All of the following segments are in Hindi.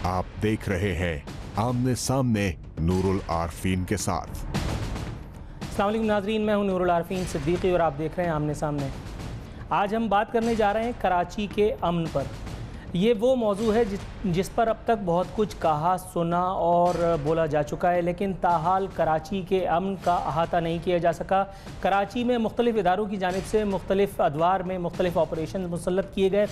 आप देख रहे हैं आमने सामने नूरुल आरफीन के साथ। अस्सलाम वालेकुम नाज़रीन, मैं हूं नूरुल आरफीन सिद्दीकी और आप देख रहे हैं आमने सामने। आज हम बात करने जा रहे हैं कराची के अमन पर। ये वो मौजू है जिस पर अब तक बहुत कुछ कहा, सुना और बोला जा चुका है, लेकिन ताहाल कराची के अमन का अहाता नहीं किया जा सका। कराची में मुख्तलिफ़ इदारों की जानिब से मुख्तलिफ़ अदवार में मुख्तलिफ़ ऑपरेशन मुसल्लत किए गए।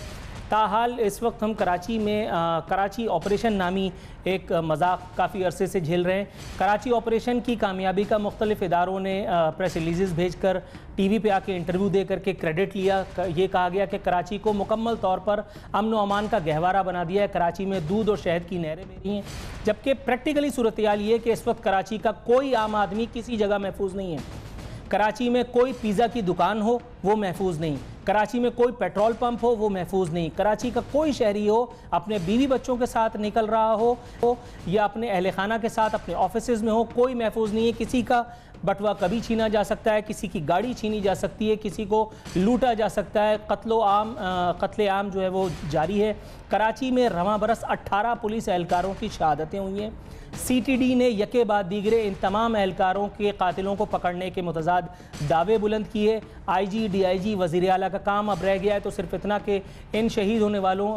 ताहाल इस वक्त हम कराची में कराची ऑपरेशन नामी एक मजाक काफ़ी अरसे से झेल रहे हैं। कराची ऑपरेशन की कामयाबी का मुख्तलिफ़ इदारों ने प्रेस रिलीज़ भेजकर टीवी पे आके इंटरव्यू दे करके क्रेडिट लिया। ये कहा गया कि कराची को मुकम्मल तौर पर अमन व अमान का गहवारा बना दिया है। कराची में दूध और शहद की नहरें बह रही हैं, जबकि प्रैक्टिकली सूरत हाल ये है कि इस वक्त कराची का कोई आम आदमी किसी जगह महफूज नहीं है। कराची में कोई पिज़्ज़ा की दुकान हो वो महफूज नहीं, कराची में कोई पेट्रोल पंप हो वो महफूज नहीं, कराची का कोई शहरी हो अपने बीवी बच्चों के साथ निकल रहा हो या अपने अहल खाना के साथ अपने ऑफिस में हो, कोई महफूज नहीं है। किसी का बटवा कभी छीना जा सकता है, किसी की गाड़ी छीनी जा सकती है, किसी को लूटा जा सकता है। कत्ले आम जो है वो जारी है। कराची में रवां बरस 18 पुलिस एहलकारों की शहादतें हुई हैं। CTD ने यके बाद दीगरे इन तमाम एहलकारों के कातिलों को पकड़ने के मुतज़ाद दावे बुलंद किए। IG DIG वज़ीर आला का काम अब रह गया है तो सिर्फ इतना कि इन शहीद होने वालों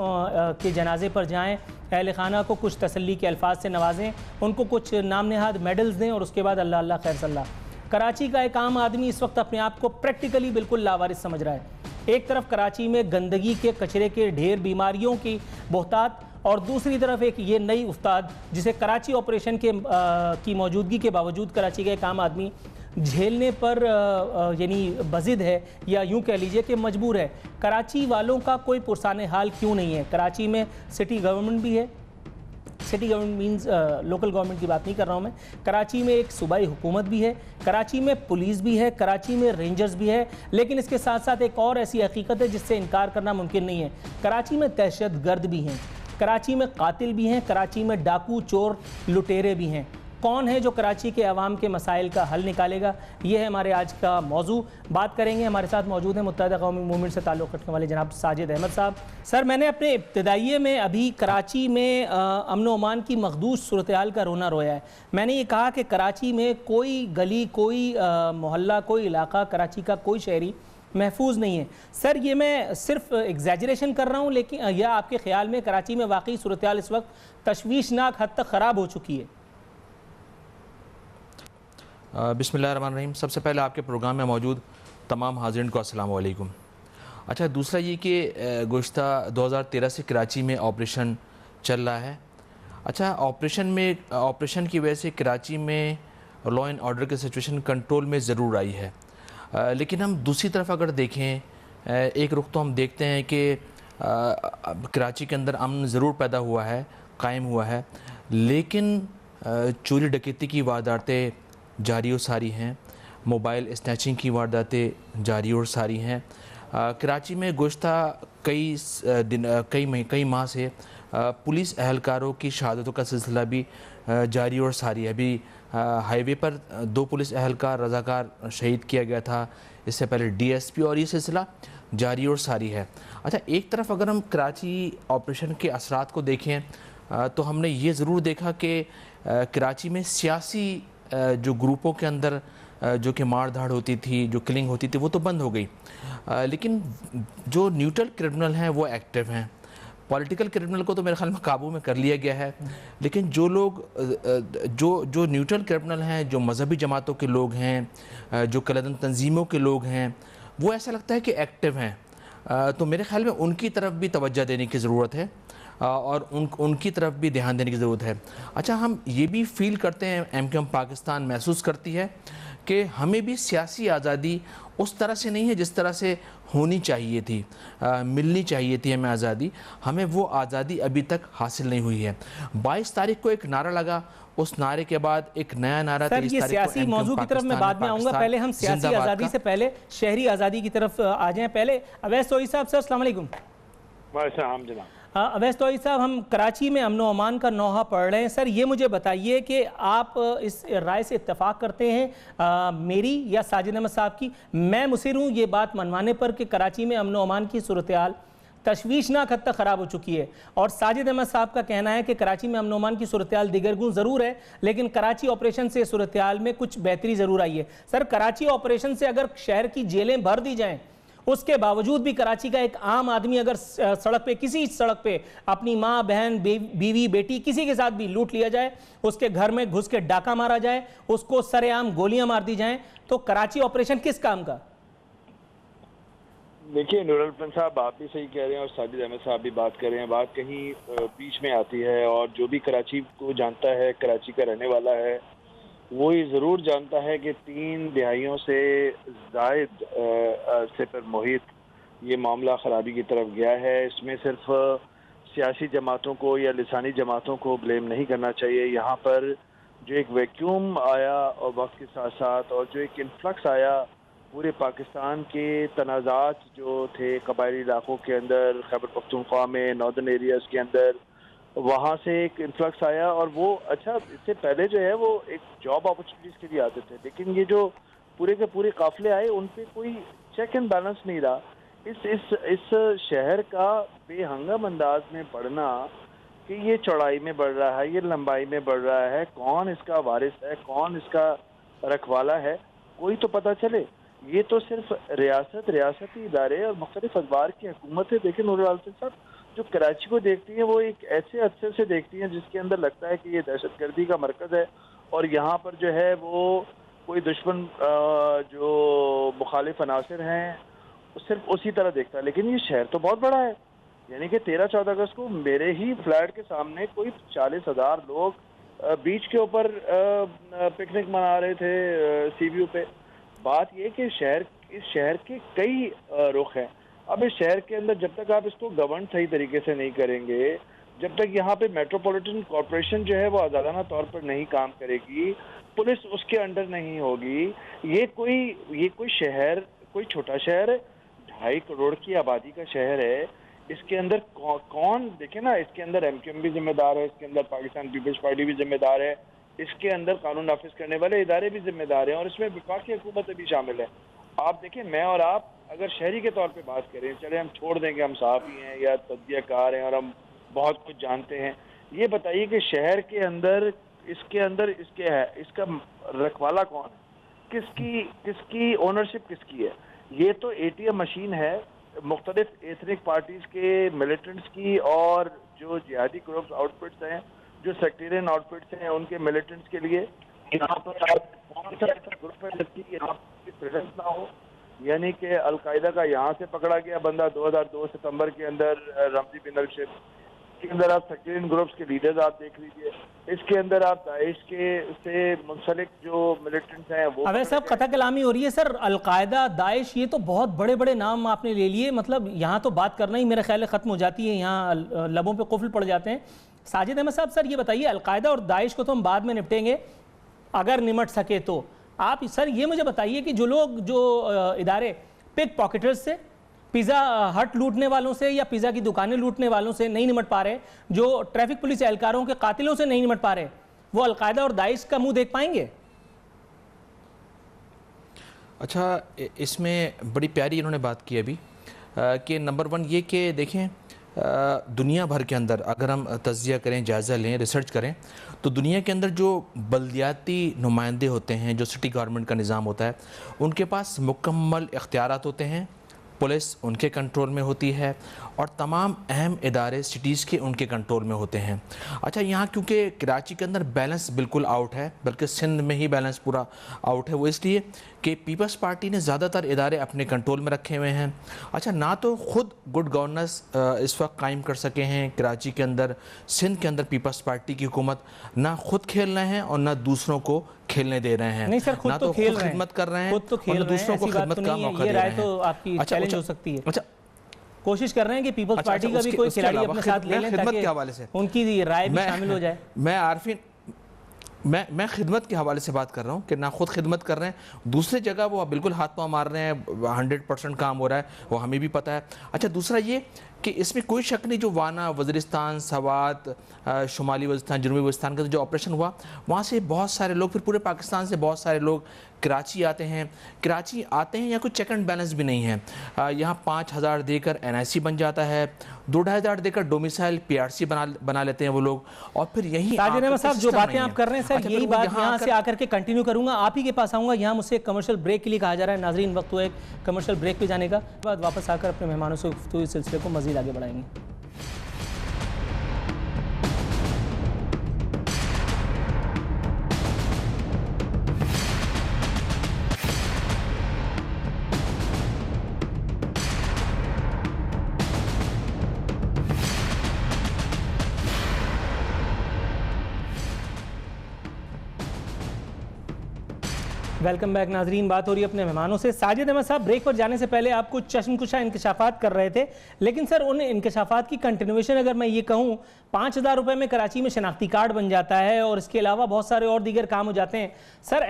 के जनाजे पर जाएँ, अहल खाना को कुछ तसल्ली के अल्फाज से नवाजें, उनको कुछ नाम नहाद मेडल्स दें और उसके बाद अल्लाह अल्लाह खैर सल्ला। कराची का एक आम आदमी इस वक्त अपने आप को प्रैक्टिकली बिल्कुल लावारिस समझ रहा है। एक तरफ कराची में गंदगी के, कचरे के ढेर, बीमारियों की बोहतात, और दूसरी तरफ एक ये नई उस्ताद जिसे कराची ऑपरेशन की मौजूदगी के बावजूद कराची का एक आम आदमी झेलने पर यानी बज़िद है, या यूँ कह लीजिए कि मजबूर है। कराची वालों का कोई पुरसाने हाल क्यों नहीं है? कराची में सिटी गवर्नमेंट भी है। City government means local government की बात नहीं कर रहा हूँ मैं। कराची में एक सूबाई हुकूमत भी है, कराची में पुलिस भी है, कराची में रेंजर्स भी है, लेकिन इसके साथ साथ एक और ऐसी हकीकत है जिससे इनकार करना मुमकिन नहीं है। कराची में दहशतगर्द भी हैं, कराची में कातिल भी हैं, कराची में डाकू, चोर, लुटेरे भी हैं। कौन है जो कराची के अवाम के मसाइल का हल निकालेगा? ये है हमारे आज का मौजू। बात करेंगे, हमारे साथ मौजूद हैं मुत्तहिदा कौमी मूवमेंट से ताल्लुक़ रखने वाले जनाब साजिद अहमद साहब। सर, मैंने अपने इब्तदाइये में अभी कराची में अमन व अमान की मखदूश सूरत हाल का रोना रोया है। मैंने ये कहा कि कराची में कोई गली, कोई मोहल्ला, कोई इलाका, कराची का कोई शहरी महफूज नहीं है। सर, ये मैं सिर्फ एग्जैजरेशन कर रहा हूँ, लेकिन या आपके ख्याल में कराची में वाकई सूरत हाल इस वक्त तशवीशनाक हद तक ख़राब हो चुकी है? बिस्मिल्लाहिर्रहमानिर्रहीम। सबसे पहले आपके प्रोग्राम में मौजूद तमाम हाज़रीन को अस्सलाम वालेकुम। अच्छा, दूसरा ये कि गुज़श्ता 2013 से कराची में ऑपरेशन चल रहा है। अच्छा, ऑपरेशन की वजह से कराची में लॉ एंड ऑर्डर की सिचुएशन कंट्रोल में ज़रूर आई है, लेकिन हम दूसरी तरफ अगर देखें, एक रुख तो हम देखते हैं कि कराची के अंदर अमन ज़रूर पैदा हुआ है, कायम हुआ है, लेकिन चोरी डकैती की वारदातें जारी और सारी हैं, मोबाइल स्नैचिंग की वारदातें जारी और सारी हैं। कराची में गुज़श्ता कई माह से पुलिस एहलकारों की शहादतों का सिलसिला भी जारी और सारी है। अभी हाईवे पर 2 पुलिस एहलकार रज़ाकार शहीद किया गया था, इससे पहले DSP, और ये सिलसिला जारी और सारी है। अच्छा, एक तरफ अगर हम कराची ऑपरेशन के असरात को देखें तो हमने ये ज़रूर देखा कि कराची में सियासी जो ग्रुपों के अंदर जो कि मार धाड़ होती थी, जो किलिंग होती थी, वो तो बंद हो गई, लेकिन जो न्यूट्रल क्रिमिनल हैं वो एक्टिव हैं। पॉलिटिकल क्रिमिनल को तो मेरे ख्याल में काबू में कर लिया गया है, लेकिन जो लोग जो न्यूट्रल क्रिमिनल हैं, जो मजहबी जमातों के लोग हैं, जो कलदन तंजीमों के लोग हैं, वो ऐसा लगता है कि एक्टिव हैं। तो मेरे ख्याल में उनकी तरफ भी तवज्जो देने की ज़रूरत है और उनकी तरफ भी ध्यान देने की ज़रूरत है। अच्छा, हम ये भी फील करते हैं, MQM पाकिस्तान महसूस करती है कि हमें भी सियासी आज़ादी उस तरह से नहीं है जिस तरह से होनी चाहिए थी, मिलनी चाहिए थी हमें आज़ादी। हमें वो आज़ादी अभी तक हासिल नहीं हुई है। 22 तारीख को एक नारा लगा, उस नारे के बाद एक नया नारा। सर, ये सियासी मौजू की तरफ मैं बाद में आऊँगा, पहले हम सियासी आज़ादी से पहले शहरी आज़ादी की तरफ आ जाएँ। पहले अवैस तोई साहब, सर अस्सलाम वालेकुम। वालेकुम जनाब। अवैस तोई साहब, हम कराची में अमन व अमान का नौहा पढ़ रहे हैं। सर, ये मुझे बताइए कि आप इस राय से इत्तेफाक करते हैं मेरी या साजिद अहमद साहब की? मैं मुसिर हूँ ये बात मनवाने पर कि कराची में अमन व अमान की सूरत हाल तशवीशनाक हद तक ख़राब हो चुकी है। और साजिद अहमद साहब का कहना है कि कराची में अमन ओमान की सूरत हाल दिगरगुन ज़रूर है, लेकिन कराची ऑपरेशन से सूरत हाल में कुछ बेहतरी ज़रूर आई है। सर, कराची ऑपरेशन से अगर शहर की जेलें भर दी जाएँ, उसके बावजूद भी कराची का एक आम आदमी अगर सड़क पे, किसी सड़क पे अपनी माँ, बहन, बीवी, बेटी, किसी के साथ भी लूट लिया जाए, उसके घर में घुस के डाका मारा जाए, उसको सरेआम गोलियां मार दी जाएं, तो कराची ऑपरेशन किस काम का? देखिए नूरुल हसन साहब, आप भी सही कह रहे हैं और साजिद अहमद साहब भी बात कर रहे हैं। बात कहीं बीच में आती है और जो भी कराची को जानता है, कराची का रहने वाला है, वो ये ज़रूर जानता है कि 3 दहाइयों से जायद अरसे पर मुहित ये मामला ख़राबी की तरफ गया है। इसमें सिर्फ सियासी जमातों को या लिसानी जमातों को ब्लेम नहीं करना चाहिए। यहाँ पर जो एक वैक्यूम आया और वक्त के साथ साथ, और जो एक इन्फ्लक्स आया पूरे पाकिस्तान के तनाज़ात जो थे कबायली इलाकों के अंदर, खैबर पख्तूनख्वा में, नॉर्दर्न एरियाज़ के अंदर, वहाँ से एक इन्फ्लक्स आया। और वो अच्छा, इससे पहले जो है वो एक जॉब अपॉर्चुनिटीज़ के लिए आते थे, लेकिन ये जो पूरे के पूरे काफिले आए उन पे कोई चेक एंड बैलेंस नहीं रहा। इस शहर का बेहंगम अंदाज में बढ़ना कि ये चौड़ाई में बढ़ रहा है, ये लंबाई में बढ़ रहा है, कौन इसका वारिस है, कौन इसका रखवाला है, कोई तो पता चले। ये तो सिर्फ रियासती इदारे और मुख्तलिफ अखबार की हुकूमत है। देखिए नूरुल हसन साहब, जो कराची को देखती है वो एक ऐसे अरसे से देखती है जिसके अंदर लगता है कि ये दहशतगर्दी का मरकज़ है और यहाँ पर जो है वो कोई दुश्मन जो मुखालिफ अनासिर हैं सिर्फ उसी तरह देखता है। लेकिन ये शहर तो बहुत बड़ा है, यानी कि 13-14 अगस्त को मेरे ही फ्लैट के सामने कोई 40,000 लोग बीच के ऊपर पिकनिक मना रहे थे सीव्यू पे। बात ये कि इस शहर के कई रुख हैं। अब इस शहर के अंदर जब तक आप इसको गवर्न सही तरीके से नहीं करेंगे, जब तक यहाँ पे मेट्रोपॉलिटन कॉरपोरेशन जो है वो आज़ादाना तौर पर नहीं काम करेगी, पुलिस उसके अंडर नहीं होगी, ये कोई शहर कोई छोटा शहर है, 2.5 करोड़ की आबादी का शहर है। इसके अंदर कौन देखे ना, इसके अंदर MQM भी जिम्मेदार है, इसके अंदर पाकिस्तान पीपल्स पार्टी भी जिम्मेदार है, इसके अंदर कानून नाफिज करने वाले इदारे भी जिम्मेदार हैं और इसमें विफाकी हुकूमतें भी शामिल है। आप देखें, मैं और आप अगर शहरी के तौर पे बात करें, चले हम छोड़ देंगे हम सहाफ़ी हैं या तज्ज़ियाकार हैं और हम बहुत कुछ जानते हैं, ये बताइए कि शहर के अंदर इसका रखवाला कौन है, किसकी ओनरशिप किसकी है? ये तो ATM मशीन है मुख्तलिफ एथनिक पार्टीज के मिलिटेंट्स की और जो जिहादी ग्रुप्स आउटफिट्स हैं, जो सेक्टेरियन आउटफिट्स हैं, उनके मिलिटेंट्स के लिए। यहाँ पर कौन सा ऐसा ग्रुप है जिसकी यहाँ पर प्रेजेंस ना हो? यानी कि अलकायदा का यहाँ से पकड़ा गया बंदा 2002 सितंबर के अंदर रमजी बिन अल-शेख, इसके अंदर आप सेक्टेरियन ग्रुप्स के लीडर्स आप देख लीजिए, इसके अंदर आप दाइश के से मुंसलिक जो मिलिटेंट्स हैं वो। अवैध साहब, कथा कलामी हो रही है सर। अलकायदा, दाइश, ये तो बहुत बड़े बड़े नाम आपने ले लिए, मतलब यहाँ तो बात करना ही मेरा ख्याल है ख़त्म हो जाती है, यहाँ लबों पे कुफल पड़ जाते हैं। साजिद अहमद साहब, सर ये बताइए, अलकायदा और दाइश को तो हम बाद में निपटेंगे अगर निमट सके तो। आप सर ये मुझे बताइए कि जो इदारे पिक पॉकेटर्स से, पिज़्ज़ा हट लूटने वालों से या पिज़्ज़ा की दुकानें लूटने वालों से नहीं निमट पा रहे, जो ट्रैफिक पुलिस एहलकारों के कातिलों से नहीं निमट पा रहे, वो अलकायदा और दाइश का मुंह देख पाएंगे? अच्छा, इसमें बड़ी प्यारी इन्होंने बात की अभी कि नंबर 1 ये कि देखें, दुनिया भर के अंदर अगर हम तज्ज़िया करें, जायज़ा लें, रिसर्च करें, तो दुनिया के अंदर जो बल्दियाती नुमाइंदे होते हैं, जो सिटी गवर्नमेंट का निज़ाम होता है, उनके पास मुकम्मल इख्तियारात होते हैं, पुलिस उनके कंट्रोल में होती है और तमाम अहम इदारे सिटीज़ के उनके कंट्रोल में होते हैं। अच्छा, यहाँ क्योंकि कराची के अंदर बैलेंस बिल्कुल आउट है, बल्कि सिंध में ही बैलेंस पूरा आउट है, वो इसलिए कि पीपल्स पार्टी ने ज़्यादातर इदारे अपने कंट्रोल में रखे हुए हैं। अच्छा, ना तो ख़ुद गुड गवर्नेंस इस वक्त कायम कर सके हैं कराची के अंदर, सिंध के अंदर पीपल्स पार्टी की हुकूमत ना खुद खेल रहे हैं और ना दूसरों को खेलने दे रहे हैं। नहीं सर, खुद ना तो खेल खिदमत कर रहे हैं, खुद तो खेल रहे हैं, दूसरों को खिदमत का मौका दे रहे हैं। तो आपकी चैलेंज हो सकती है। अच्छा, कोशिश कर रहे हैं कि पीपल्स पार्टी का भी कोई खिलाड़ी अपने साथ ले लें खिदमत के हवाले से उनकी राय भी शामिल हो जाए। मैं खिदमत के हवाले से बात कर रहा हूँ कि ना खुद खिदमत कर रहे हैं, दूसरी जगह वो बिल्कुल हाथ पाँव मार रहे हैं, 100% काम हो रहा है, वो हमें भी पता है। अच्छा, दूसरा ये कि इसमें कोई शक नहीं, जो वाना, वज़ीरिस्तान, सवात, शुमाली वज़ीरिस्तान, जनूबी वज़ीरिस्तान का जो ऑपरेशन हुआ, वहाँ से बहुत सारे लोग, फिर पूरे पाकिस्तान से बहुत सारे लोग कराची आते हैं। कराची आते हैं, यहाँ कोई चेक एंड बैलेंस भी नहीं है। यहाँ 5,000 देकर NIC बन जाता है, 2-2,500 देकर डोमिसाइल PRC बना लेते हैं वो लोग, और फिर यही साजिद अहमद साहब जो बातें आप कर रहे हैं सर, यही बात यहाँ से आकर के कंटिन्यू करूंगा, आप ही के पास आऊंगा। यहाँ मुझसे एक कमर्शियल ब्रेक के लिए कहा जा रहा है। नाजरीन, वक्त हुआ एक कमर्शियल ब्रेक पे जाने का, बाद वापस आकर अपने मेहमानों से गुफ्तगू इस सिलसिले को मजीद आगे बढ़ाएंगे। वेलकम बैक नाजरीन। बात हो रही है अपने मेहमानों से। साजिद अहमद साहब, ब्रेक पर जाने से पहले आप कुछ चश्मकुशा इंकशाफात कर रहे थे, लेकिन सर उन इंकशाफात की कंटिन्यूएशन अगर मैं ये कहूँ, 5,000 रुपये में कराची में शनाख्ती कार्ड बन जाता है और इसके अलावा बहुत सारे और दीगर काम हो जाते हैं। सर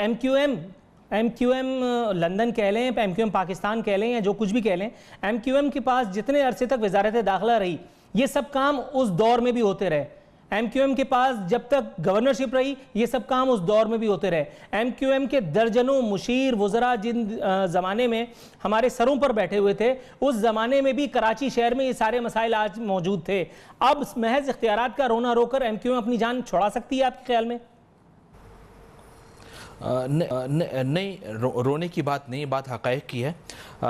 MQM लंदन कह लें, MQM पाकिस्तान कह लें, या जो कुछ भी कह लें, MQM के पास जितने अरसे तक वजारत दाखिला रही, ये सब काम उस दौर में भी होते रहे। MQM के पास जब तक गवर्नरशिप रही, ये सब काम उस दौर में भी होते रहे। MQM के दर्जनों मुशीर वज़रा जिन ज़माने में हमारे सरों पर बैठे हुए थे, उस ज़माने में भी कराची शहर में ये सारे मसाइल आज मौजूद थे। अब महज इख्तियारात का रोना रोकर MQM अपनी जान छुड़ा सकती है आपके ख्याल में? नहीं, रोने की बात नहीं, बात हक़ाइक़ की है।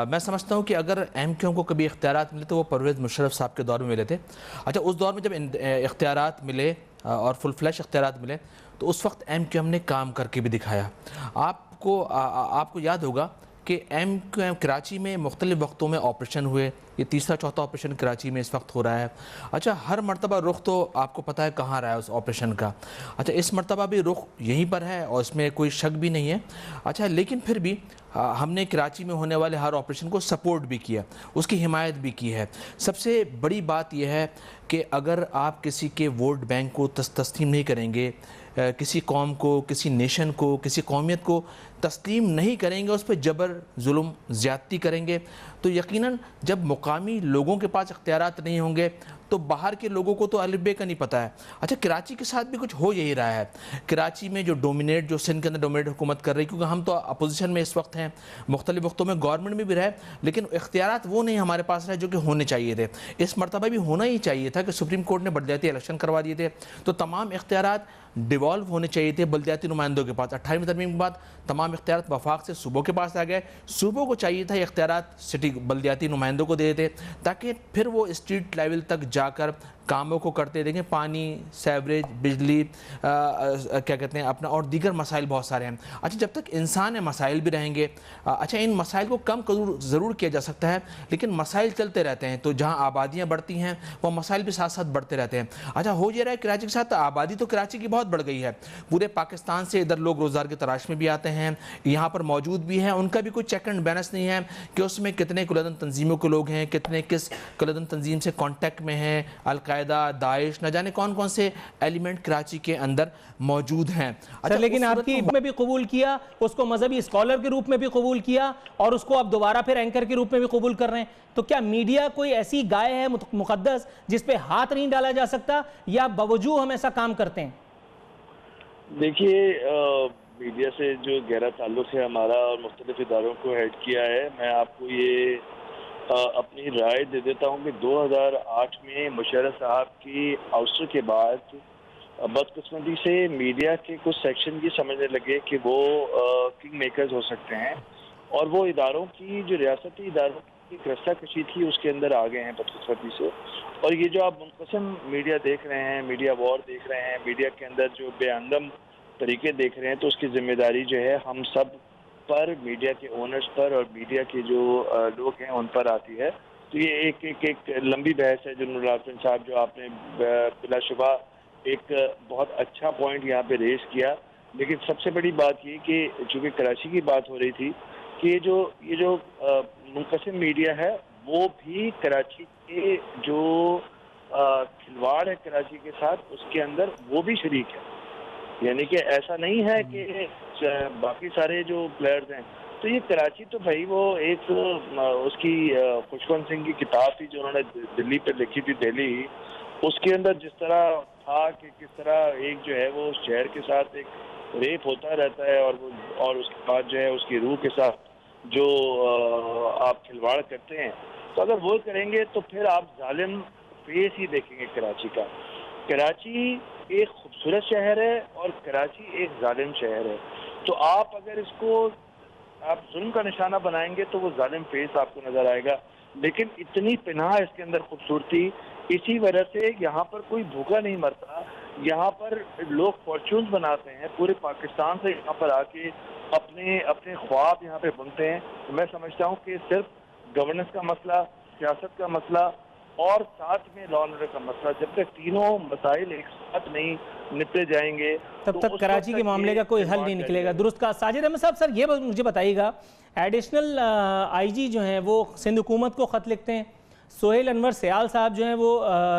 मैं समझता हूँ कि अगर MQM को कभी इख्तियारात मिले तो वो परवेज़ मुशर्रफ साहब के दौर में मिले थे। अच्छा, उस दौर में जब इख्तियारात मिले और फुल फ्लैश इख्तियारात मिले, तो उस वक्त MQM ने काम करके भी दिखाया। आपको याद होगा कि MQM कराची में मुख्तलिफ वक्तों में ऑपरेशन हुए, ये तीसरा चौथा ऑपरेशन कराची में इस वक्त हो रहा है। अच्छा, हर मरतबा रुख तो आपको पता है कहाँ रहा है उस ऑपरेशन का। अच्छा, इस मरतबा भी रुख यहीं पर है और इसमें कोई शक भी नहीं है। अच्छा, लेकिन फिर भी हमने कराची में होने वाले हर ऑपरेशन को सपोर्ट भी किया, उसकी हिमायत भी की है। सबसे बड़ी बात यह है कि अगर आप किसी के वोट बैंक को तस्लीम नहीं करेंगे, किसी कौम को, किसी नेशन को, किसी कौमियत को तस्लीम नहीं करेंगे, उस पर जबर, जुल्म, ज़्यादती करेंगे, तो यकीनन जब मुकामी लोगों के पास इख्तियारात नहीं होंगे तो बाहर के लोगों को तो अलिफ-बे का नहीं पता है। अच्छा, कराची के साथ भी कुछ हो यही रहा है। कराची में जो सिंध के अंदर डोमिनेट हुकूमत कर रही, क्योंकि हम तो अपोजिशन में इस वक्त हैं, मुख्तलिफ वक्तों में गवर्नमेंट में भी रहे, लेकिन इख्तियारात वो नहीं हमारे पास रहे जो कि होने चाहिए थे। इस मरतबा भी होना ही चाहिए था कि सुप्रीम कोर्ट ने बलदियाती इलेक्शन करवा दिए थे, तो तमाम इख्तियारात डिवॉल्व होने चाहिए थे बलदियाती नुमाइंदों के पास। 28वीं तरमीम के बाद तमाम इख्तियारात वफाक से सूबों के पास आ गए। सूबों को चाहिए था इख्तियारात सिटी बलदियाती नुमाइंदों को दे देते, ताकि फिर वो स्ट्रीट लेवल तक जाकर कामों को करते देखें। पानी, सेवरेज, बिजली, क्या कहते हैं अपना, और दीगर मसाइल बहुत सारे हैं। अच्छा, जब तक इंसान है मसाइल भी रहेंगे। अच्छा, इन मसाइल को कम ज़रूर किया जा सकता है, लेकिन मसाइल चलते रहते हैं, तो जहाँ आबादियाँ बढ़ती हैं वो मसाइल भी साथ साथ बढ़ते रहते हैं। अच्छा, हो ये रहा है कराची के साथ, आबादी तो कराची की बहुत बढ़ गई है। पूरे पाकिस्तान से इधर लोग रोज़गार की तलाश में भी आते हैं, यहाँ पर मौजूद भी हैं। उनका भी कोई चेक एंड बैलेंस नहीं है कि उसमें कितने कुलदन तंजीमों के लोग हैं, कितने किस कुलदन तंजीम से कॉन्टैक्ट में हैं, अलकायदा, दाइश, न जाने कौन कौन से एलिमेंट कराची के अंदर मौजूद हैं। अच्छा, लेकिन आपकी में भी कबूल किया, उसको मजहबी स्कॉलर के रूप में भी कबूल किया, और उसको अब दोबारा फिर एंकर के रूप में भी कबूल कर रहे हैं। तो क्या मीडिया कोई ऐसी गाय है मुकद्दस जिस पे हाथ नहीं डाला जा सकता, या बावजूद हम ऐसा काम करते हैं? देखिए, मीडिया से जो गहरा ताल्लुक है हमारा और मुख्तलिफ इदारों को हेड किया है, मैं आपको ये अपनी राय दे देता हूँ कि 2008 में मुशर्रफ साहब की आउस्टर के बाद बदकिस्मती से मीडिया के कुछ सेक्शन भी समझने लगे कि वो किंग मेकर्स हो सकते हैं, और वो इदारों की जो रियासती इदारों की रस्सा कशी थी उसके अंदर आ गए हैं बदकिस्मती से। और ये जो आप मुनक़सिम मीडिया देख रहे हैं, मीडिया वॉर देख रहे हैं, मीडिया के अंदर जो बेअंदम तरीके देख रहे हैं, तो उसकी जिम्मेदारी जो है हम सब पर, मीडिया के ओनर्स पर और मीडिया के जो लोग हैं उन पर आती है। तो ये एक लंबी बहस है जो नूरुल आरफीन साहब, जो आपने बिलाशुबा एक बहुत अच्छा पॉइंट यहाँ पे रेस किया। लेकिन सबसे बड़ी बात ये कि चूँकि कराची की बात हो रही थी कि ये जो मुनक़सिम मीडिया है वो भी कराची के जो खिलवाड़ है कराची के साथ, उसके अंदर वो भी शरीक है। यानी कि ऐसा नहीं है कि बाकी सारे जो प्लेयर्स हैं तो ये कराची तो भाई वो एक उसकी खुशवंत सिंह की किताब थी जो उन्होंने दिल्ली पे लिखी थी, दिल्ली, उसके अंदर जिस तरह था कि किस तरह एक जो है वो शहर के साथ एक रेप होता रहता है और उसके बाद जो है उसकी रूह के साथ जो आप खिलवाड़ करते हैं, तो अगर वो करेंगे तो फिर आप जालिम फेस ही देखेंगे कराची का। कराची एक खूबसूरत शहर है और कराची एक जालिम शहर है। तो आप अगर इसको आप जुल्म का निशाना बनाएंगे तो वो जालिम फेस आपको नजर आएगा। लेकिन इतनी पनाह इसके अंदर खूबसूरती, इसी वजह से यहाँ पर कोई भूखा नहीं मरता। यहाँ पर लोग फॉर्च्यून्स बनाते हैं, पूरे पाकिस्तान से यहाँ पर आके अपने अपने ख्वाब यहाँ पे बुनते हैं। तो मैं समझता हूँ कि सिर्फ गवर्नेंस का मसला, सियासत का मसला और साथ में लॉ एंड ऑर्डर का मसला, जब तक तीनों मसाइल एक साथ नहीं निपटे जाएंगे तब तो तक कराची के मामले का कोई हल नहीं निकलेगा। दुरुस्त कहा साजिद अहमद साहब। सर ये मुझे बताइएगा, एडिशनल आईजी जो हैं वो सिंध हुकूमत को ख़त लिखते हैं, सोहेल अनवर सयाल साहब जो हैं वो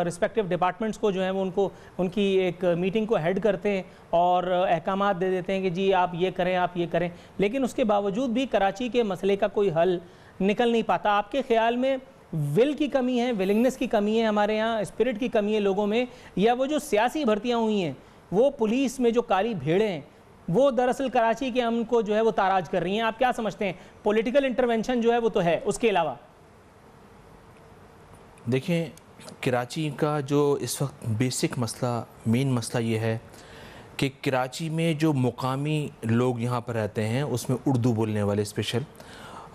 रिस्पेक्टिव डिपार्टमेंट्स को जो है वो उनकी एक मीटिंग को हेड करते हैं और अहकामात दे देते हैं कि जी आप ये करें, आप ये करें, लेकिन उसके बावजूद भी कराची के मसले का कोई हल निकल नहीं पाता। आपके ख्याल में विल की कमी है, विलिंगनेस की कमी है हमारे यहाँ, स्पिरिट की कमी है लोगों में, या वो जो सियासी भर्तियाँ हुई हैं वो पुलिस में जो काली भेड़ें हैं वो दरअसल कराची के अमन को जो है वो ताराज कर रही हैं? आप क्या समझते हैं? पॉलिटिकल इंटरवेंशन जो है वो तो है, उसके अलावा देखें, कराची का जो इस वक्त बेसिक मसला, मेन मसला ये है कि कराची में जो मुकामी लोग यहाँ पर रहते हैं उसमें उर्दू बोलने वाले स्पेशल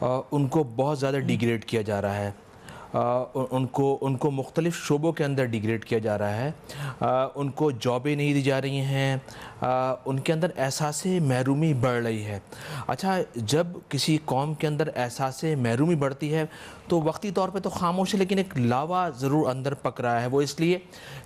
उनको बहुत ज़्यादा डिग्रेड किया जा रहा है। उनको मुख्तलिफ़ शोबों के अंदर डिग्रेड किया जा रहा है। उनको जॉबें नहीं दी जा रही हैं। उनके अंदर एहसास महरूमी बढ़ रही है। अच्छा, जब किसी कौम के अंदर एहसास महरूमी बढ़ती है तो वक्ती तौर पे तो खामोश है, लेकिन एक लावा ज़रूर अंदर पक रहा है। वो इसलिए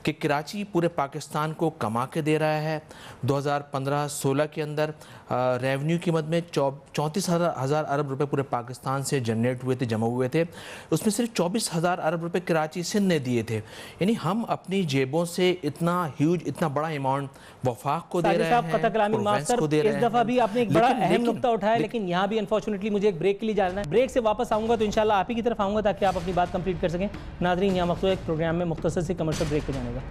कि कराची पूरे पाकिस्तान को कमा के दे रहा है। 2015-16 के अंदर रेवेन्यू की मद में 34,000 अरब रुपए पूरे पाकिस्तान से जनरेट हुए थे, जमा हुए थे। उसमें सिर्फ 24,000 अरब रुपए कराची सिंध ने दिए थे। यानी हम अपनी जेबों से इतना ह्यूज, इतना बड़ा अमाउंट वफाक को दे रहे हैं, प्रोविंस को दे रहे हैं। इस दफा भी आपने एक बड़ा अहम नुक्ता उठाया, लेकिन यहाँ भी अनफॉर्चुनेटली मुझे एक ब्रेक के लिए जाना है। ब्रेक से वापस आऊँगा तो इंशाल्लाह आप ही की तरफ आऊँगा ताकि आप अपनी बात कंप्लीट कर सकें। नाज़रीन, यहाँ मकसूद एक प्रोग्राम में मुख्तसर से कमर्शियल ब्रेक पे जाने का।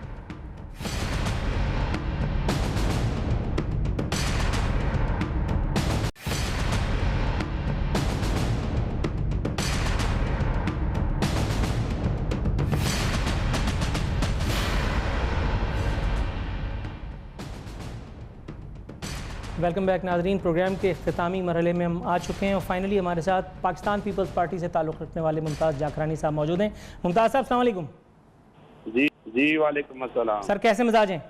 वेलकम बैक नाजरीन। प्रोग्राम के इख्तितामी मरहले में हम आ चुके हैं और फाइनली हमारे साथ पाकिस्तान पीपल्स पार्टी से ताल्लुक़ रखने वाले मुमताज़ जाखरानी साहब मौजूद हैं। मुमताज़ साहब, अस्सलाम वालेकुम। जी वालेकुम अस्सलाम। सर कैसे मिजाज हैं?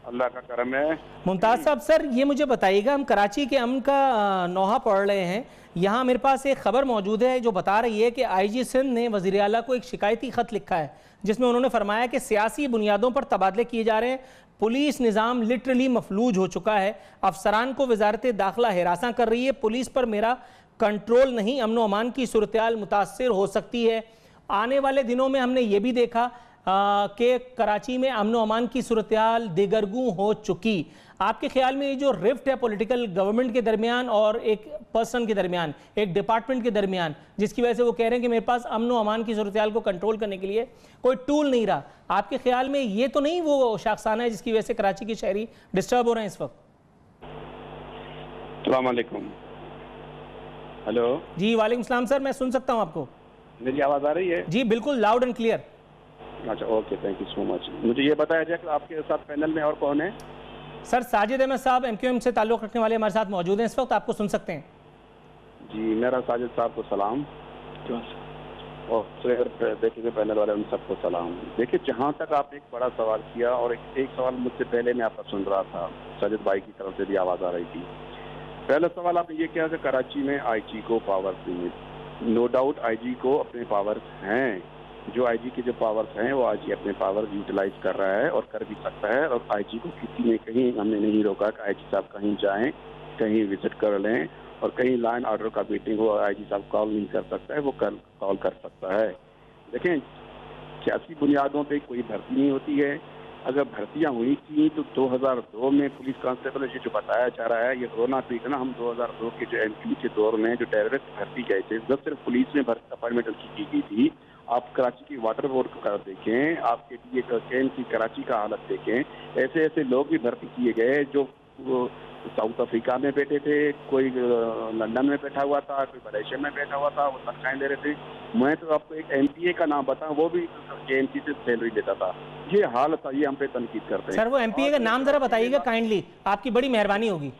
अल्लाह का करम है। मुमताज़ साहब, सर ये मुझे बताइएगा, हम कराची के अमन का नोहा पढ़ रहे हैं। यहाँ मेरे पास एक ख़बर मौजूद है जो बता रही है कि आईजी सिंध ने वज़ीर आला को एक शिकायती ख़त लिखा है जिसमें उन्होंने फरमाया कि सियासी बुनियादों पर तबादले किए जा रहे हैं, पुलिस निज़ाम लिटरली मफलूज हो चुका है, अफसरान को वजारत दाखिला हिरासा कर रही है, पुलिस पर मेरा कंट्रोल नहीं, अमन व अमान की सूरत-ए-हाल मुतासर हो सकती है। आने वाले दिनों में हमने ये भी देखा कि कराची में अमन व अमान की सूरत-ए-हाल दिगरगू हो चुकी। आपके ख्याल में ये जो रिफ्ट है पॉलिटिकल गवर्नमेंट के दरमियान और एक पर्सन के दरमियान, एक डिपार्टमेंट के दरमियान, जिसकी वजह से वो कह रहे हैं कि मेरे पास अमन व अमान की सूरत-ए-हाल को कंट्रोल करने के लिए कोई टूल नहीं रहा, आपके ख्याल में ये तो नहीं वो शाखसाना है जिसकी वजह से कराची के शहरी डिस्टर्ब हो रहे हैं इस वक्त? अस्सलाम वालेकुम। हेलो जी वालेकुम सलाम। सर मैं सुन सकता हूँ आपको, मेरी आवाज़ आ रही है? जी बिल्कुल लाउड एंड क्लियर। अच्छा okay, thank you so much. मुझे ये बताया जाए कि आपके साथ पैनल में और कौन है? सर साजिद अहमद साहब MQM से ताल्लुक़ रखने वाले हमारे साथ मौजूद हैं इस वक्त, आपको सुन सकते हैं। जी मेरा साजिद साहब को सलाम और देखेंगे पैनल वाले उन सबको सलाम। देखिए, जहाँ तक आपने एक बड़ा सवाल किया और एक सवाल मुझसे पहले मैं आपका सुन रहा था, साजिद भाई की तरफ से भी आवाज़ आ रही थी। पहला सवाल आपने ये किया कि कराची में IG को पावर्स नहीं है। नो डाउट IG को अपने पावर्स हैं, जो IG के जो पावर्स हैं वो IG अपने पावर यूटिलाइज कर रहा है और कर भी सकता है। और IG को किसी ने कहीं हमने नहीं रोका कि IG साहब कहीं जाएं, कहीं विजिट कर लें और कहीं लाइन ऑर्डर का मीटिंग हो और IG साहब कॉल नहीं कर सकता है, वो कॉल कर सकता है। देखें, सियासी बुनियादों पे कोई भर्ती नहीं होती है, अगर भर्तियां हुई थी तो 2002 में पुलिस कांस्टेबल ये जो बताया जा रहा है, ये रोना पीट ना, हम 2002 के जो एमपी के दौर में जो टेररिस्ट भर्ती गए थे, जब सिर्फ पुलिस में अपॉइंटमेंट की गई थी। आप कराची की वाटर बोर्ड का देखें, आपके लिए KMC कराची का हालत देखें, ऐसे ऐसे लोग भी भर्ती किए गए जो साउथ अफ्रीका में बैठे थे, कोई लंदन में बैठा हुआ था, कोई मलेशिया में बैठा हुआ था, वो तनख्वाहें ले रहे थे। मैं तो आपको एक MPA का नाम बताऊं, वो भी KMC से सैलरी लेता था। ये हाल था, ये हम पे तनकीद करते हैं। सर वो MPA का नाम जरा बताइएगा काइंडली, आपकी बड़ी मेहरबानी होगी।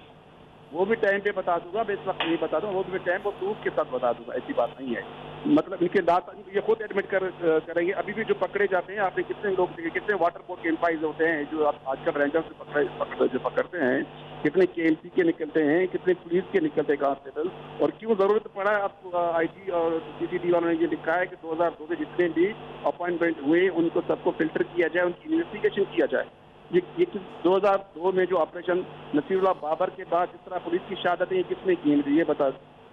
वो भी टाइम पे बता दूंगा, मैं इस वक्त नहीं बता दूंगा, वो भी टाइम पर प्रूफ के साथ बता दूंगा, ऐसी बात नहीं है। मतलब इनके दांत ये खुद एडमिट करेंगे। अभी भी जो पकड़े जाते हैं, आपने कितने लोग देखे, कितने वाटर बोर्ड के एम्प्लॉइज होते हैं जो आजकल रेंजर से पकड़ते हैं, कितने KMC के निकलते हैं, कितने पुलिस के निकलते हैं कांस्टेबल, और क्यों जरूरत पड़ा है। आपको IG और CCTV वालों ने ये लिखा है कि 2002 से जितने भी अपॉइंटमेंट हुए उनको सबको फिल्टर किया जाए, उनकी इन्वेस्टिगेशन किया जाए। ये 2002 में जो ऑपरेशन नसीरुल्लाह बाबर के बाद जिस तरह पुलिस की शहादत है, ये किसने की मुझे ये बता।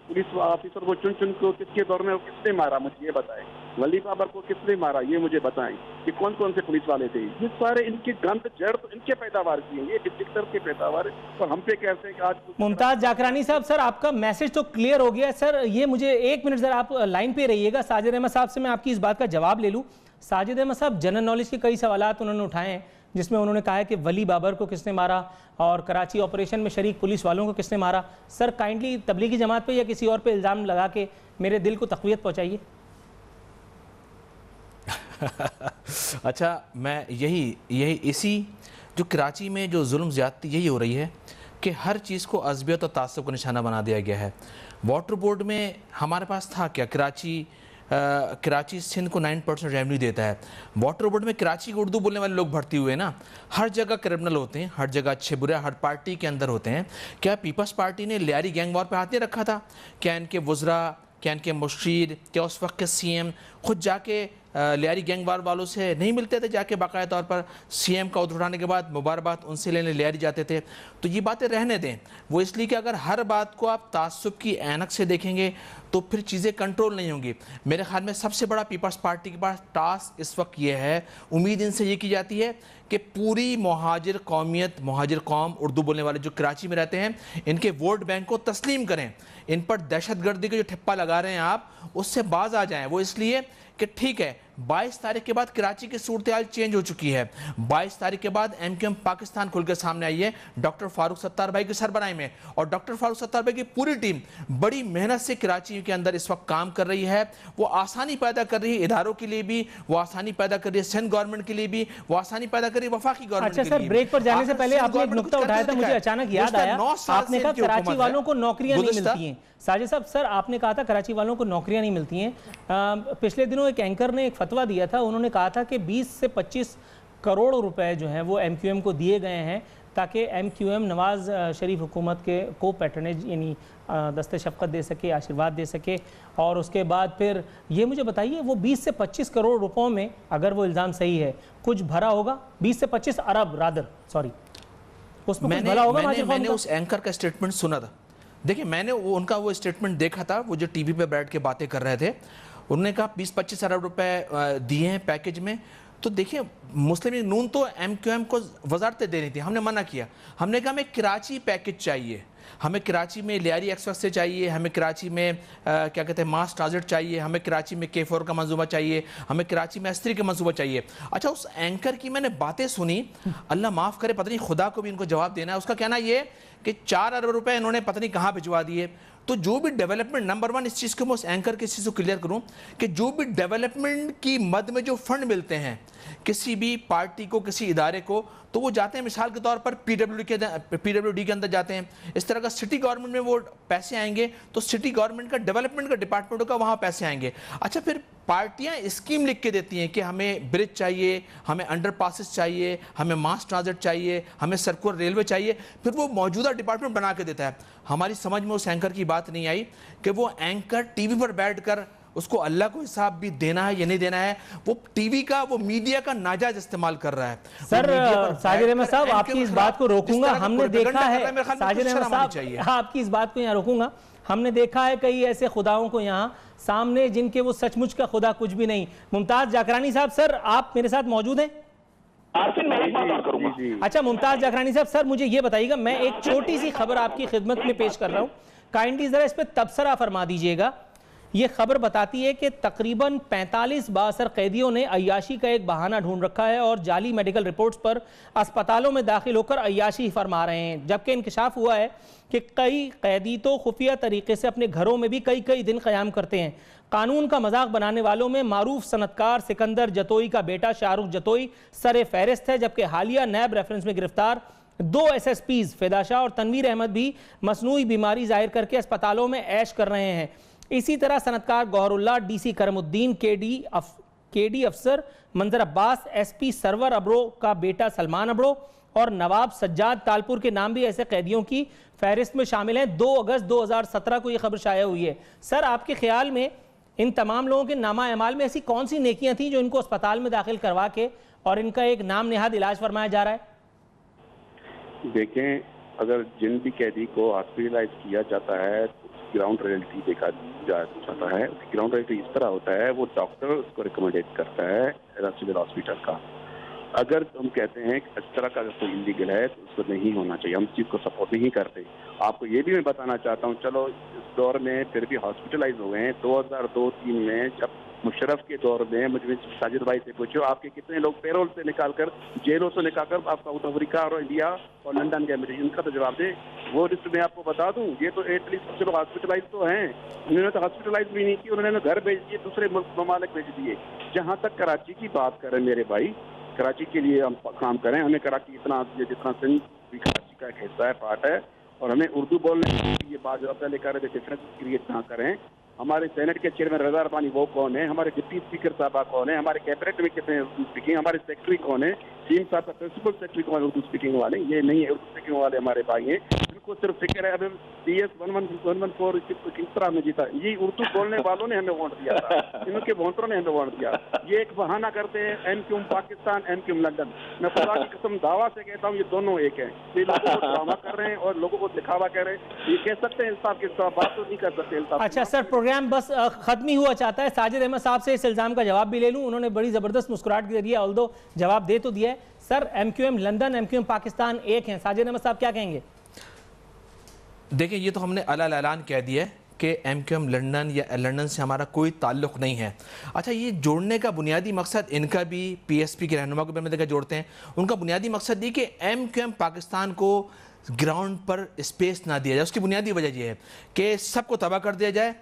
पुलिस ऑफिसर को चुन चुन को किसके दौर में किसने मारा, मुझे ये बताएं। वली बाबर को किसने मारा, ये मुझे बताएं कि कौन कौन से पुलिस वाले थे। ये सारे इनके गंद जड़ तो इनके पैदावार की है, ये डिटेक्टर के पैदावार है। और हम पे कहते हैं कि आज मुमताज जाकरानी साहब, सर आपका मैसेज तो क्लियर हो गया। सर ये मुझे 1 मिनट सर आप लाइन पे रहिएगा, साजिद अहमद साहब से मैं आपकी इस बात का जवाब ले लूँ। साजिद अहमद साहब जनरल नॉलेज के कई सवालात उन्होंने उठाए हैं, जिसमें उन्होंने कहा है कि वली बाबर को किसने मारा और कराची ऑपरेशन में शरीक पुलिस वालों को किसने मारा। सर काइंडली तबलीगी जमात पे या किसी और पे इल्ज़ाम लगा के मेरे दिल को तक़वियत पहुंचाइए। अच्छा, मैं यही इसी जो कराची में जो जुल्म ज़्यादती यही हो रही है कि हर चीज़ को अज़बियत और तासुब का निशाना बना दिया गया है। वाटर बोर्ड में हमारे पास था क्या, कराची सिंध को 9% रेवेन्यू देता है। वाटर बोर्ड में कराची को उर्दू बोलने वाले लोग भर्ती हुए ना। हर जगह क्रिमिनल होते हैं, हर जगह अच्छे बुरे हर पार्टी के अंदर होते हैं। क्या पीपल्स पार्टी ने लियारी गैंग वॉर पे हाथ नहीं रखा था? क्या इनके वज़रा, क्या इनके मुशीर, क्या उस वक्त के CM खुद जाके लियारी गैंग वार वालों से नहीं मिलते थे? जाके बाकायदा तौर पर CM का उधर उठाने के बाद मुबारकबाद उनसे लेने लियारी जाते थे। तो ये बातें रहने दें, वो इसलिए कि अगर हर बात को आप तासुब की ऐनक से देखेंगे तो फिर चीज़ें कंट्रोल नहीं होंगी। मेरे ख्याल में सबसे बड़ा पीपल्स पार्टी के पास टास्क इस वक्त ये है, उम्मीद इनसे ये की जाती है कि पूरी मुहाजिर कौमियत, मुहाजिर कौम, उर्दू बोलने वाले जो कराची में रहते हैं, इनके वोट बैंक को तस्लीम करें। इन पर दहशतगर्दी का जो ठप्पा लगा रहे हैं आप, उससे बाज आ जाएं। वो इसलिए कि ठीक है 22 तारीख के बाद कराची की सूरत हाल चेंज हो चुकी है। 22 तारीख के बाद MQM पाकिस्तान खुल कर सामने आई है डॉक्टर फारूक सत्तार भाई की सरबराही में, और डॉक्टर फारूक सत्तार भाई की पूरी टीम बड़ी मेहनत से कराची के अंदर इस वक्त काम कर रही है। वो आसानी पैदा कर रही है इदारों के लिए भी, वो आसानी पैदा कर रही है सिंध गवर्नमेंट के लिए भी, वो आसानी पैदा कर रही है वफाकी गवर्नमेंट के लिए। अच्छा सर, ब्रेक पर जाने से पहले आपने एक नुक्ता उठाया था, मुझे अचानक याद आया। आपने कहा कराची वालों को नौकरियां नहीं मिलती हैं। साजिद साहब, सर आपने कहा था कराची वालों को नौकरियां नहीं मिलती हैं। पिछले दिनों एक एंकर ने एक फतवा दिया था, उन्होंने कहा था कि 20 से 25 करोड़ रुपए जो हैं वो MQM को दिए गए हैं ताकि MQM नवाज शरीफ हुकूमत के को पैटर्नेज यानी दस्ते शफ़क़त दे सके, आशीर्वाद दे सके। और उसके बाद फिर ये मुझे बताइए, वो 20 से 25 करोड़ रुपयों में अगर वो इल्ज़ाम सही है, कुछ भरा होगा? 20 से 25 अरब रादर, सॉरी, उसमें कुछ भरा होगा? मैंने उस एंकर का स्टेटमेंट सुना था। देखिए, मैंने उनका वो स्टेटमेंट देखा था, वो जो TV पे बैठ के बातें कर रहे थे। उन्होंने कहा 20-25 अरब रुपए दिए हैं पैकेज में। तो देखिए, मुस्लिम लीग नून तो MQM को वजारतें देनी थी, हमने मना किया। हमने कहा हमें कराची पैकेज चाहिए, हमें कराची में लियारी एक्सप्रेस से चाहिए, हमें कराची में क्या कहते हैं मास ट्रांजिट चाहिए, हमें कराची में K4 का मंसूबा चाहिए, हमें कराची में S3 का मंसूबा चाहिए। अच्छा, उस एंकर की मैंने बातें सुनी, अल्लाह माफ़ करे, पता नहीं खुदा को भी इनको जवाब देना है। उसका कहना ये कि 4 अरब रुपए इन्होंने पता नहीं कहाँ भिजवा दिए। तो जो भी डेवलपमेंट, नंबर 1 इस चीज़ को मैं उस एंकर के इस चीज़ को क्लियर करूं कि जो भी डेवलपमेंट की मद में जो फंड मिलते हैं किसी भी पार्टी को, किसी इदारे को, तो वो जाते हैं मिसाल के तौर पर PWD के अंदर जाते हैं। इस तरह का सिटी गवर्नमेंट में वो पैसे आएंगे तो सिटी गवर्नमेंट का डेवलपमेंट का डिपार्टमेंट होगा, वहाँ पैसे आएंगे। अच्छा, फिर पार्टियां स्कीम लिख के देती हैं कि हमें ब्रिज चाहिए, हमें अंडरपासेस चाहिए, हमें मास ट्रांजिट चाहिए, हमें सर्कुलर रेलवे चाहिए, फिर वो मौजूदा डिपार्टमेंट बना के देता है। हमारी समझ में उस एंकर की बात नहीं आई कि वो एंकर TV पर बैठकर उसको अल्लाह को हिसाब भी देना है या नहीं देना है। वो TV का, वो मीडिया का नाजायज इस्तेमाल कर रहा है। सर साजिद अहमद साहब, आपकी इस बात को रोकूंगा। हमने देखा है साजिद अहमद साहब, आपकी इस बात को यहाँ रोकूंगा। हमने देखा है कई ऐसे खुदाओं को यहाँ सामने जिनके वो सचमुच का खुदा कुछ भी नहीं। मुमताज जाकरानी साहब, सर आप मेरे साथ मौजूद हैं? आरफिन मैं एक बात और करूंगा। अच्छा मुमताज जाखरानी साहब, सर मुझे ये बताइएगा, मैं एक छोटी सी खबर आपकी खिदमत में पेश कर रहा हूँ, काइंडली जरा इस पर तबसरा फरमा दीजिएगा। ये खबर बताती है कि तकरीबन 45 बासर कैदियों ने अय्याशी का एक बहाना ढूंढ रखा है और जाली मेडिकल रिपोर्ट्स पर अस्पतालों में दाखिल होकर अय्याशी फरमा रहे हैं, जबकि इंकशाफ हुआ है कि कई कैदी तो खुफिया तरीके से अपने घरों में भी कई कई दिन क़याम करते हैं। कानून का मजाक बनाने वालों में मारूफ सनतकार सिकंदर जतोई का बेटा शाहरुख जतोई सर फहरिस्त है, जबकि हालिया नैब रेफरेंस में गिरफ्तार 2 SSPs फिदा शाह और तनवीर अहमद भी मसनूई बीमारी जाहिर करके अस्पतालों में ऐश कर रहे हैं। इसी तरह सनतकार गौहरुल्लाह, DC करमुद्दीन, KD अफसर मंजर अब्बास, SP सरवर अबरो का बेटा सलमान अबरो और नवाब सज्जाद तालपुर के नाम भी ऐसे कैदियों की फहरिस्त में शामिल हैं। 2 अगस्त 2017 को यह खबर शाया हुई है। सर आपके ख्याल में इन तमाम लोगों के नामा अमाल में ऐसी कौन सी नेकियां थी जो इनको अस्पताल में दाखिल करवा के और इनका एक नाम नेहाद इलाज फरमाया जा रहा है? देखें, अगर जिन भी कैदी को हॉस्पिटलाइज किया जाता है तो ग्राउंड रियलिटी देखा जाता है। ग्राउंड रियलिटी इस तरह होता है, वो डॉक्टर उसको रिकमेंडेट करता है सिविल हॉस्पिटल का। अगर हम कहते हैं कि इस तरह का अगर कोई इलीगल है तो उसको नहीं होना चाहिए, हम इस चीज़ को सपोर्ट नहीं करते। आपको ये भी मैं बताना चाहता हूँ, चलो इस दौर में फिर भी हॉस्पिटलाइज हो गए हैं। 2002-03 में जब मुशर्रफ के दौर में मुझे साजिद भाई से पूछो आपके कितने लोग पैरोल से निकालकर, जेलों से निकालकर आप साउथ अफ्रीका और इंडिया और लंदन गए, मुझे इनका तो जवाब दे। वो लिस्ट में आपको बता दूं, ये तो एटलीस्ट चलो हॉस्पिटलाइज तो हैं, उन्होंने तो हॉस्पिटलाइज भी नहीं की, उन्होंने घर भेज दिए, दूसरे ममालिक भेज दिए। जहाँ तक कराची की बात करें मेरे भाई, कराची के लिए हम काम करें, हमें कराची इतना जितना सिंध भी कराची का एक हिस्सा है, पार्ट है, और हमें उर्दू बोलने की ये बात जो पहले कर रहे थे डिफरेंस क्रिएट ना करें। हमारे सेनेट के चेयरमैन रजा रबानी वो कौन है, हमारे डिप्टी स्पीकर साहबा कौन है, हमारे कैबिनेट में कितने उर्दू स्पीकिंग, हमारे सेक्रेटरी कौन है, सीएम साहब का प्रिंसिपल सेक्रेटरी कौन है उर्दू स्पीकिंग वाले, ये नहीं है। उर्दू स्पीकिंग वाले हमारे भाई हैं, इनको सिर्फ फिक्र है अब CS 114 किस तरह में जीता। ये उर्दू बोलने वालों ने हमें वोट दिया था, इनके वोटरों ने हमें वोट दिया। ये एक बहाना करते हैं MQM पाकिस्तान, MQM लंदन। मैं खुदा की कसम दावा से कहता हूँ ये दोनों एक है। ये लोगों को ड्रामा कर रहे हैं और लोगों को दिखावा कर रहे हैं। ये कह सकते हैं इंसाफ के साथ बात तो नहीं कर सकते इंसाफ। अच्छा सर, प्रोग्राम बस खत्म ही हुआ चाहता है। साजिद अहमद साहब से इस इल्ज़ाम का जवाब भी ले लूं, उन्होंने बड़ी ज़बरदस्त मुस्कुराहट के जरिए ऑल्दो जवाब दे तो दिया है। Sir MQM London, MQM Pakistan एक हैं, साजिद अहमद साहब क्या कहेंगे? देखिए, ये तो हमने अलान कह दिया है कि MQM लंदन या लंदन से हमारा कोई ताल्लुक़ नहीं है। अच्छा, ये जोड़ने का बुनियादी मकसद इनका भी PSP के रहनुमा को भी देखा जोड़ते हैं, उनका बुनियादी मकसद ये कि MQM पाकिस्तान को ग्राउंड पर स्पेस ना दिया जाए। उसकी बुनियादी वजह यह है कि सबको तबाह कर दिया जाए।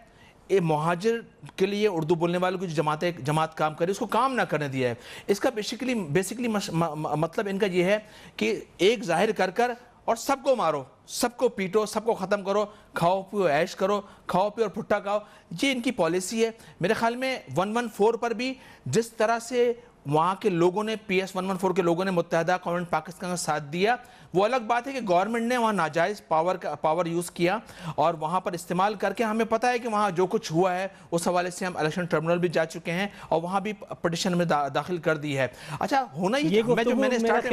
ये मुहाजिर के लिए उर्दू बोलने वालों की जो जमात काम करे उसको काम ना करने दिया है। इसका बेसिकली मतलब इनका ये है कि एक जाहिर कर और सबको मारो, सबको पीटो, सबको ख़त्म करो, खाओ पियो ऐश करो, खाओ पियो और भुट्टा खाओ, ये इनकी पॉलिसी है। मेरे ख्याल में 114 पर भी जिस तरह से वहाँ के लोगों ने PS 114 के लोगों ने मुत्तहदा कौम पाकिस्तान का साथ दिया, वो अलग बात है कि गवर्नमेंट ने वहाँ नाजायज़ पावर यूज़ किया और वहाँ पर इस्तेमाल करके हमें पता है कि वहाँ जो कुछ हुआ है उस हवाले से हम इलेक्शन ट्रिब्यूनल भी जा चुके हैं और वहाँ भी पिटिशन में दाखिल कर दी है। अच्छा, होना ही मैंने स्टार्ट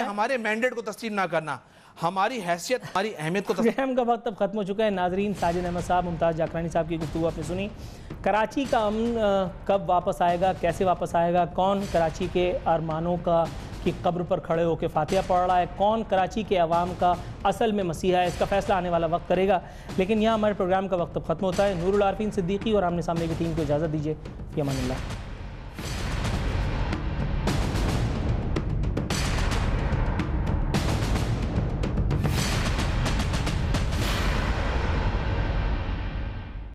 हमारे मैंडेट को तस्लीम ना करना, हमारी हैसियत, हमारी अहमियत को प्रोग्राम का वक्त अब खत्म हो चुका है। नाजरीन, साजिद अहमद साहब, मुमताज़ जाखरानी साहब की गुफ्तगू आपने सुनी। कराची का अमन कब वापस आएगा, कैसे वापस आएगा, कौन कराची के अरमानों की कब्र पर खड़े होकर फातिहा पढ़ रहा है, कौन कराची के अवाम का असल में मसीहा है, इसका फैसला आने वाला वक्त करेगा। लेकिन यहाँ हमारे प्रोग्राम का वक्त अब खत्म होता है। नूरुल आरफीन सिद्दीकी और आमने सामने की टीम को इजाज़त दीजिए। फ़ी अमान अल्लाह।